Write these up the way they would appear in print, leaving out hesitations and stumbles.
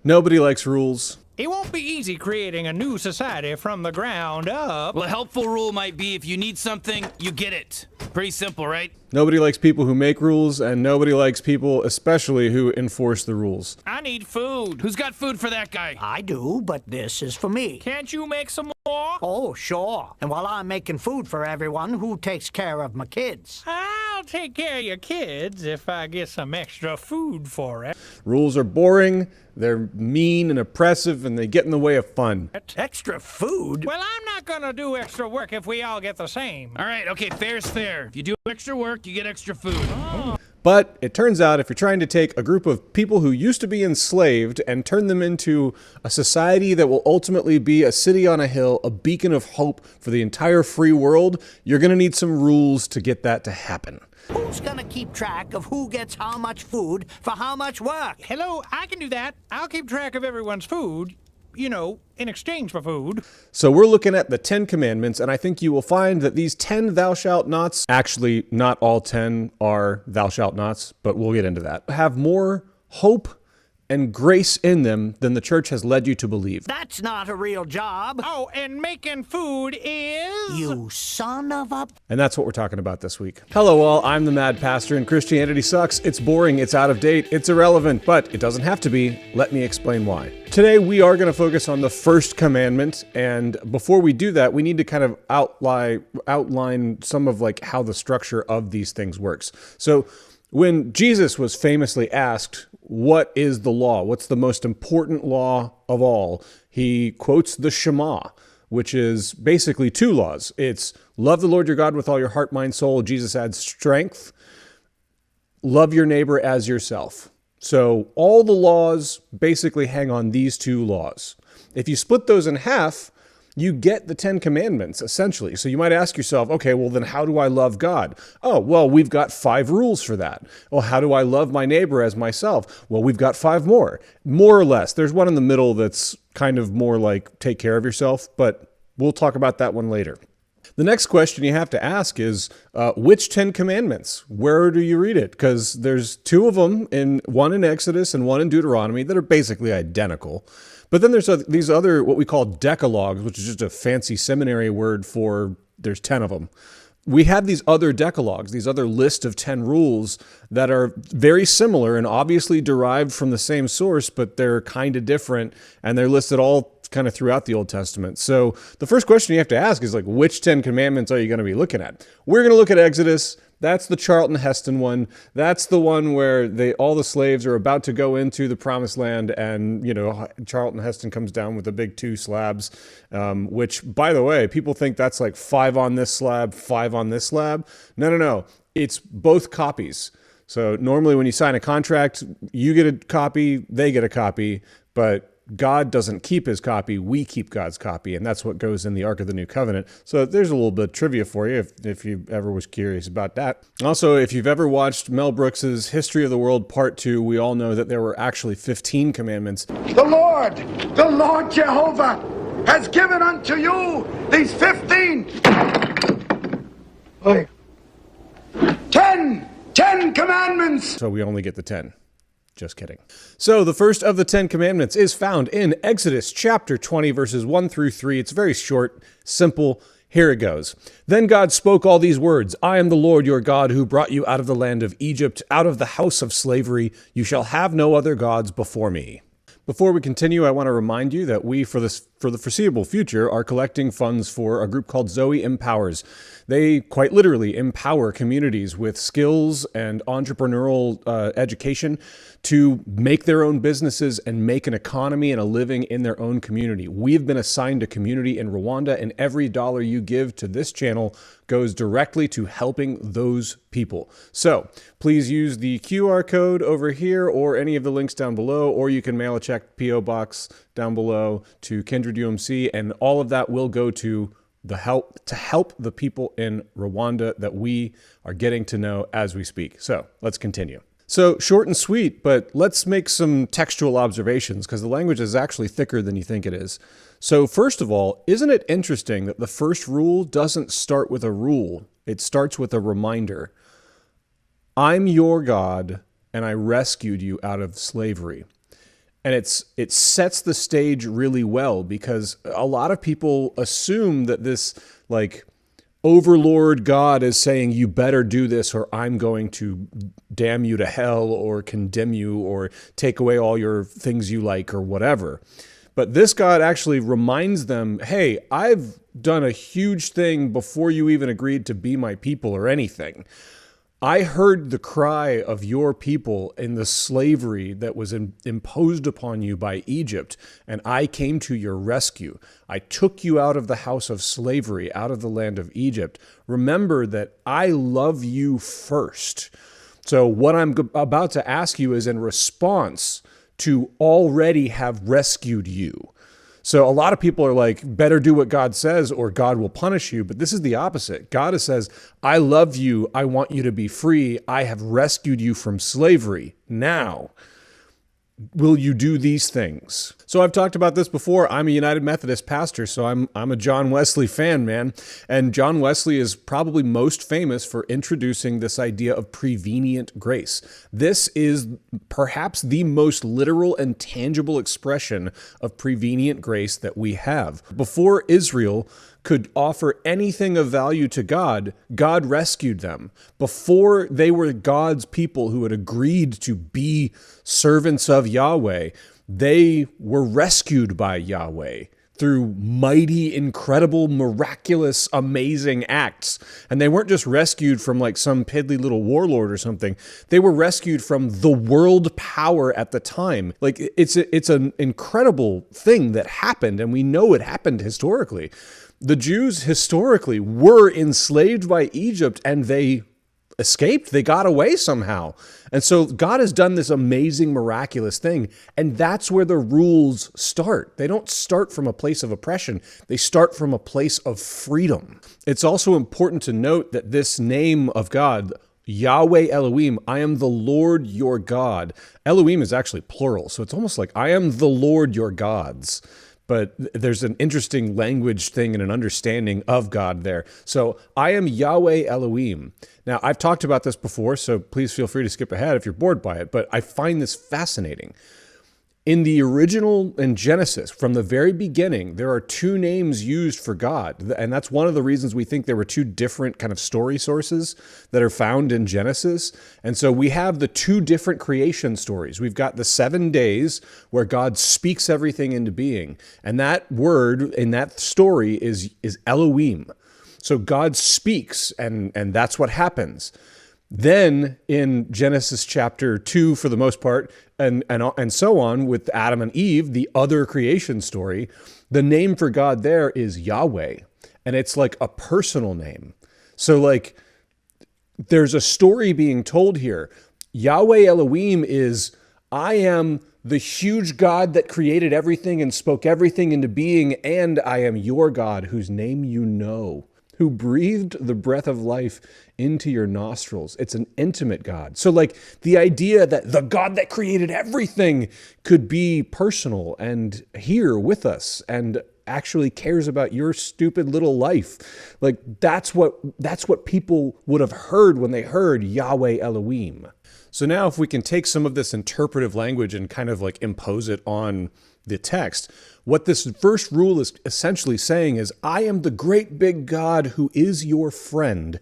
Nobody likes rules. It won't be easy creating a new society from the ground up. Well, a helpful rule might be if you need something, you get it. Pretty simple, right? Nobody likes people who make rules, and nobody likes people, especially, who enforce the rules. I need food. Who's got food for that guy? I do, but this is for me. Can't you make some more? Oh, sure. And while I'm making food for everyone, who takes care of my kids? I'll take care of your kids if I get some extra food for it. Rules are boring, they're mean and oppressive, and they get in the way of fun. Extra food? Well, I'm not gonna do extra work if we all get the same. All right, okay, fair's fair. If you do extra work, you get extra food. But it turns out if you're trying to take a group of people who used to be enslaved and turn them into a society that will ultimately be a city on a hill, a beacon of hope for the entire free world, you're going to need some rules to get that to happen. Who's gonna keep track of who gets how much food for how much work? Hello, I can do that. I'll keep track of everyone's food, in exchange for food. So we're looking at the 10 Commandments, and I think you will find that these 10 thou shalt nots, actually not all 10 are thou shalt nots, but we'll get into that, have more hope and grace in them than the church has led you to believe. That's not a real job. Oh, and making food is... You son of a... And that's what we're talking about this week. Hello all, I'm the Mad Pastor, and Christianity sucks. It's boring, it's out of date, it's irrelevant, but it doesn't have to be. Let me explain why. Today we are going to focus on the first commandment, and before we do that, we need to kind of outline some of how the structure of these things works. So when Jesus was famously asked, what is the law? What's the most important law of all? He quotes the Shema, which is basically two laws. It's love the Lord your God with all your heart, mind, soul. Jesus adds strength. Love your neighbor as yourself. So all the laws basically hang on these two laws. If you split those in half, you get the 10 Commandments, essentially. So you might ask yourself, okay, well then how do I love God? Oh, well, we've got 5 rules for that. Well, how do I love my neighbor as myself? Well, we've got 5 more or less. There's one in the middle that's kind of more like take care of yourself, but we'll talk about that one later. The next question you have to ask is, which 10 Commandments? Where do you read it? Because there's 2 of them, one in Exodus and one in Deuteronomy, that are basically identical. But then there's these other, what we call decalogues, which is just a fancy seminary word for there's 10 of them. We have these other decalogues, these other list of 10 rules that are very similar and obviously derived from the same source, but they're kind of different, and they're listed all kind of throughout the Old Testament. So the first question you have to ask is which 10 Commandments are you going to be looking at? We're going to look at Exodus. That's the Charlton Heston one. That's the one where all the slaves are about to go into the promised land, and Charlton Heston comes down with the big 2 slabs, which, by the way, people think that's 5 on this slab, 5 on this slab. No. It's both copies. So normally when you sign a contract, you get a copy, they get a copy, but God doesn't keep his copy, we keep God's copy, and that's what goes in the Ark of the New Covenant. So there's a little bit of trivia for you if you ever was curious about that. Also, if you've ever watched Mel Brooks's History of the World Part 2, we all know that there were actually 15 commandments. The Lord Jehovah has given unto you these 15, 10 commandments. So we only get the 10. Just kidding. So the first of the 10 Commandments is found in Exodus chapter 20, verses 1 through 3. It's very short, simple. Here it goes. Then God spoke all these words. I am the Lord your God who brought you out of the land of Egypt, out of the house of slavery. You shall have no other gods before me. Before we continue, I want to remind you that we, for the foreseeable future, are collecting funds for a group called Zoe Empowers. They quite literally empower communities with skills and entrepreneurial education to make their own businesses and make an economy and a living in their own community. We've been assigned a community in Rwanda, and every dollar you give to this channel goes directly to helping those people. So please use the QR code over here or any of the links down below, or you can mail a check P.O. Box down below to Kindred UMC, and all of that will go to help the people in Rwanda that we are getting to know as we speak. So let's continue. So short and sweet, but let's make some textual observations because the language is actually thicker than you think it is. So first of all, isn't it interesting that the first rule doesn't start with a rule? It starts with a reminder. I'm your God, and I rescued you out of slavery. And it sets the stage really well, because a lot of people assume that this like overlord God is saying, you better do this or I'm going to damn you to hell or condemn you or take away all your things you like or whatever. But this God actually reminds them, hey, I've done a huge thing before you even agreed to be my people or anything. I heard the cry of your people in the slavery that was imposed upon you by Egypt, and I came to your rescue. I took you out of the house of slavery, out of the land of Egypt. Remember that I love you first. So what I'm about to ask you is in response to already have rescued you. So a lot of people are like, better do what God says or God will punish you. But this is the opposite. God says, I love you. I want you to be free. I have rescued you from slavery. Now, will you do these things? So I've talked about this before. I'm a United Methodist pastor, so I'm a John Wesley fan, man. And John Wesley is probably most famous for introducing this idea of prevenient grace. This is perhaps the most literal and tangible expression of prevenient grace that we have. Before Israel could offer anything of value to God, God rescued them. Before they were God's people who had agreed to be servants of Yahweh, they were rescued by Yahweh through mighty, incredible, miraculous, amazing acts. And they weren't just rescued from like some piddly little warlord or something. They were rescued from the world power at the time. Like it's an incredible thing that happened, and we know it happened historically. The Jews historically were enslaved by Egypt, and they escaped. They got away somehow. And so God has done this amazing, miraculous thing. And that's where the rules start. They don't start from a place of oppression. They start from a place of freedom. It's also important to note that this name of God, Yahweh Elohim, I am the Lord your God. Elohim is actually plural. So it's almost like I am the Lord your gods. But there's an interesting language thing and an understanding of God there. So I am Yahweh Elohim. Now, I've talked about this before, so please feel free to skip ahead if you're bored by it, but I find this fascinating. In the original, in Genesis, from the very beginning, there are two names used for God. And that's one of the reasons we think there were two different kind of story sources that are found in Genesis. And so we have the two different creation stories. We've got the 7 days where God speaks everything into being. And that word in that story is Elohim. So God speaks, and that's what happens. Then in Genesis chapter 2, for the most part, and so on with Adam and Eve, the other creation story, the name for God there is Yahweh. And it's like a personal name. So like there's a story being told here. Yahweh Elohim is, I am the huge God that created everything and spoke everything into being, and I am your God whose name you know, who breathed the breath of life into your nostrils. It's an intimate God. So like the idea that the God that created everything could be personal and here with us and actually cares about your stupid little life. Like that's what people would have heard when they heard Yahweh Elohim. So now if we can take some of this interpretive language and kind of like impose it on the text, what this first rule is essentially saying is, I am the great big God who is your friend,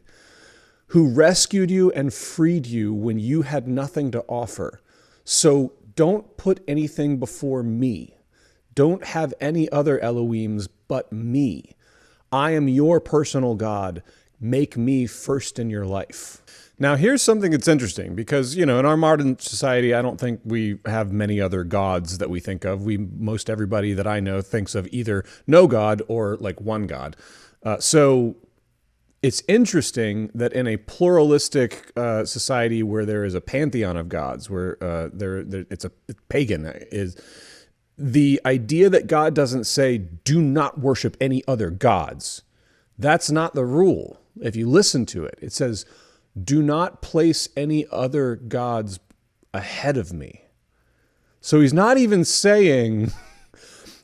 who rescued you and freed you when you had nothing to offer. So don't put anything before me. Don't have any other Elohims but me. I am your personal God. Make me first in your life. Now, here's something that's interesting because, in our modern society, I don't think we have many other gods that we think of. Most everybody that I know thinks of either no God or like one God. So it's interesting that in a pluralistic society where there is a pantheon of gods, where it's pagan, is the idea that God doesn't say, do not worship any other gods. That's not the rule. If you listen to it, it says, do not place any other gods ahead of me. So he's not even saying,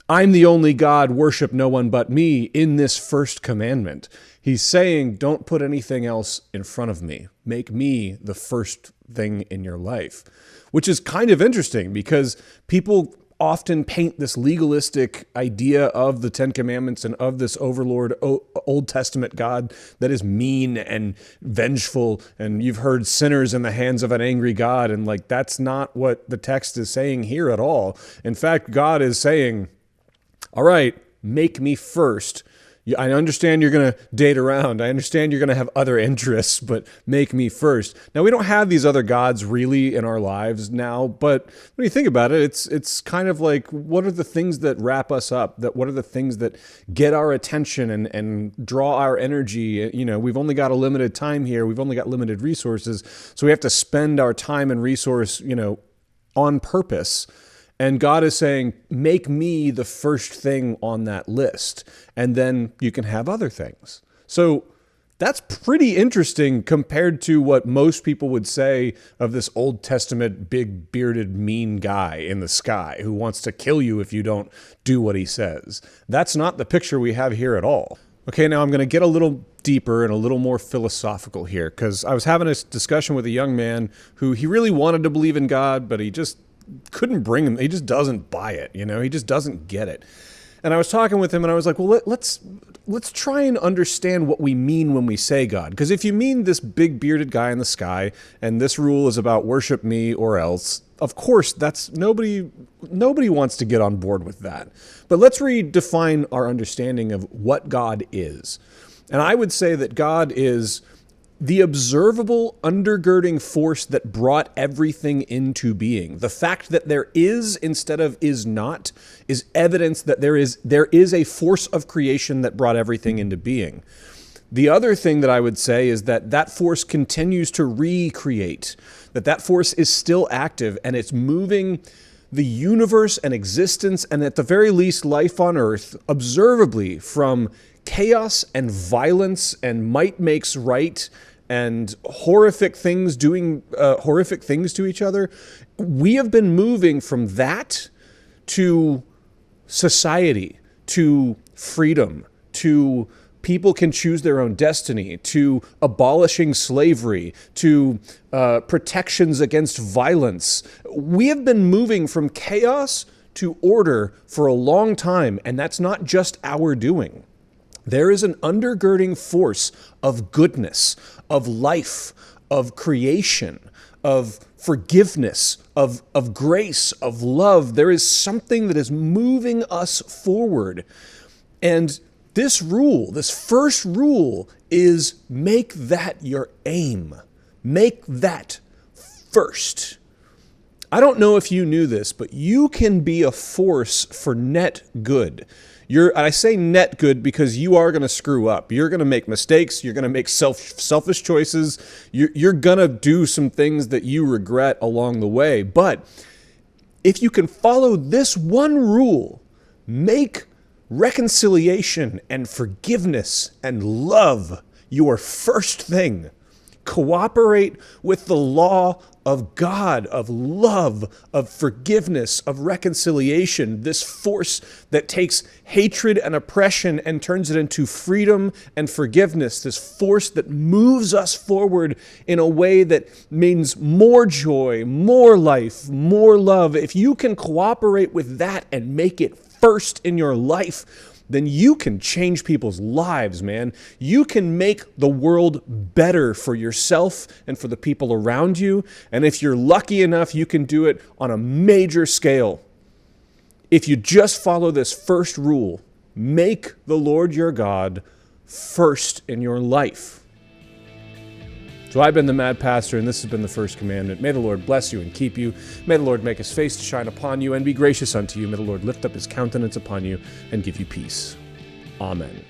I'm the only God, worship no one but me in this first commandment. He's saying, don't put anything else in front of me. Make me the first thing in your life, which is kind of interesting because people often paint this legalistic idea of the Ten Commandments and of this overlord Old Testament God that is mean and vengeful, and you've heard sinners in the hands of an angry God, and like that's not what the text is saying here at all. In fact, God is saying, all right, make me first. I understand you're going to date around. I understand you're going to have other interests, but make me first. Now, we don't have these other gods really in our lives now, but when you think about it, it's kind of like, what are the things that wrap us up? What are the things that get our attention and draw our energy? You know, we've only got a limited time here. We've only got limited resources. So we have to spend our time and resource, on purpose. And God is saying, make me the first thing on that list, and then you can have other things. So that's pretty interesting compared to what most people would say of this Old Testament big bearded mean guy in the sky who wants to kill you if you don't do what he says. That's not the picture we have here at all. Okay, now I'm going to get a little deeper and a little more philosophical here, because I was having a discussion with a young man who he really wanted to believe in God, but he just couldn't bring him. He just doesn't buy it. He just doesn't get it. And I was talking with him and I was like, well, let's try and understand what we mean when we say God. Because if you mean this big bearded guy in the sky and this rule is about worship me or else, of course, that's nobody wants to get on board with that. But let's redefine our understanding of what God is. And I would say that God is the observable undergirding force that brought everything into being. The fact that there is instead of is not is evidence that there is a force of creation that brought everything into being. The other thing that I would say is that force continues to recreate, that force is still active and it's moving the universe and existence, and at the very least life on earth, observably from chaos and violence and might makes right and horrific things doing horrific things to each other. We have been moving from that to society, to freedom, to people can choose their own destiny, to abolishing slavery, to protections against violence. We have been moving from chaos to order for a long time, and that's not just our doing. There is an undergirding force of goodness, of life, of creation, of forgiveness, of grace, of love. There is something that is moving us forward. And this rule, this first rule, is make that your aim. Make that first. I don't know if you knew this, but you can be a force for net good. I say net good because you are going to screw up. You're going to make mistakes. You're going to make selfish choices. You're going to do some things that you regret along the way. But if you can follow this one rule, make reconciliation and forgiveness and love your first thing. Cooperate with the law of God, of love, of forgiveness, of reconciliation, this force that takes hatred and oppression and turns it into freedom and forgiveness, this force that moves us forward in a way that means more joy, more life, more love. If you can cooperate with that and make it first in your life, then you can change people's lives, man. You can make the world better for yourself and for the people around you. And if you're lucky enough, you can do it on a major scale. If you just follow this first rule, make the Lord your God first in your life. So I've been the Mad Pastor, and this has been the First Commandment. May the Lord bless you and keep you. May the Lord make his face to shine upon you and be gracious unto you. May the Lord lift up his countenance upon you and give you peace. Amen.